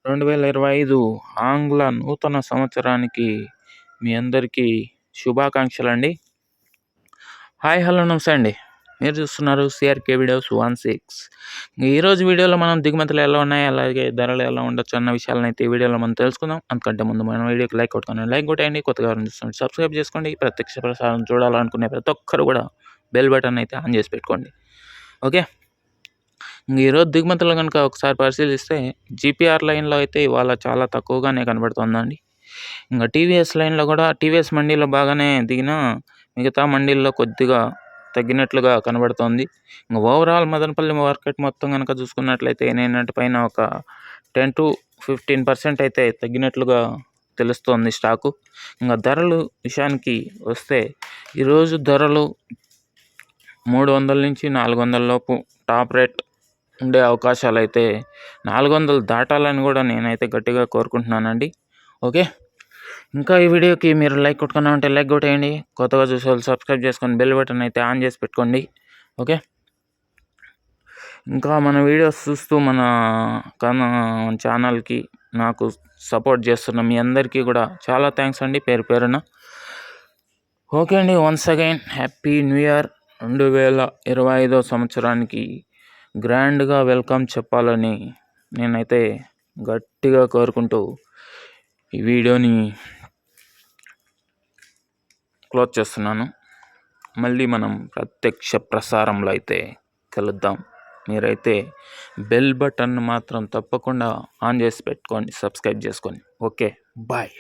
2025 ఆంగ్ల నూతన సంవత్సరానికి మీ అందరికీ శుభాకాంక్షలండి. హాయ్ హలో నమస్తే అండి. మీరు చూస్తున్నారు సిఆర్కే వీడియోస్ 16. ఈరోజు వీడియోలో మనం దిగుమతులు ఎలా ఉన్నాయి, అలాగే ధరలు ఎలా ఉండొచ్చు అన్న విషయాలను అయితే ఈ వీడియోలో మనం తెలుసుకుందాం. అందుకంటే ముందు మన వీడియోకి లైక్ కొట్టండి, కొత్తగా చూస్తుంటే సబ్స్క్రైబ్ చేసుకోండి. ప్రత్యక్ష ప్రసారం చూడాలనుకునే ప్రతి ఒక్కరు కూడా బెల్ బటన్ అయితే ఆన్ చేసి పెట్టుకోండి. ఓకే, ఈరోజు దిగుమతులు కనుక ఒకసారి పరిశీలిస్తే జీపీఆర్ లైన్లో అయితే ఇవాళ చాలా తక్కువగానే కనబడుతుందండి. ఇంకా టీవీఎస్ లైన్లో కూడా టీవీఎస్ మండీలో బాగానే దిగినా మిగతా మండీల్లో కొద్దిగా తగ్గినట్లుగా కనబడుతోంది. ఇంకా ఓవరాల్ మదనపల్లి మార్కెట్ మొత్తం కనుక చూసుకున్నట్లయితే నేనంటి పైన ఒక 10 to 15% అయితే తగ్గినట్లుగా తెలుస్తోంది స్టాకు. ఇంకా ధరలు విషయానికి వస్తే ఈరోజు ధరలు 300 నుంచి 400 లోపు టాప్ రేట్ ఉండే అవకాశాలు అయితే 400 దాటాలని కూడా నేనైతే గట్టిగా కోరుకుంటున్నానండి. ఓకే, ఇంకా ఈ వీడియోకి మీరు లైక్ కొట్టుకున్నామంటే లైక్ కొట్టేయండి. కొత్తగా చూసే వాళ్ళు సబ్స్క్రైబ్ చేసుకొని బెల్ బటన్ అయితే ఆన్ చేసి పెట్టుకోండి. ఓకే, ఇంకా మన వీడియోస్ చూస్తూ మన ఛానల్కి నాకు సపోర్ట్ చేస్తున్న మీ అందరికీ కూడా చాలా థ్యాంక్స్ అండి, పేరు పేరున. ఓకే అండి, once again happy new year. 2025 సంవత్సరానికి గ్రాండ్గా వెల్కమ్ చెప్పాలని నేనైతే గట్టిగా కోరుకుంటూ ఈ వీడియోని క్లోజ్ చేస్తున్నాను. మళ్ళీ మనం ప్రత్యక్ష ప్రసారంలో అయితే కలుద్దాం. మీరైతే బెల్ బటన్ మాత్రం తప్పకుండా ఆన్ చేసి పెట్టుకోండి, సబ్స్క్రైబ్ చేసుకోండి. Okay, bye.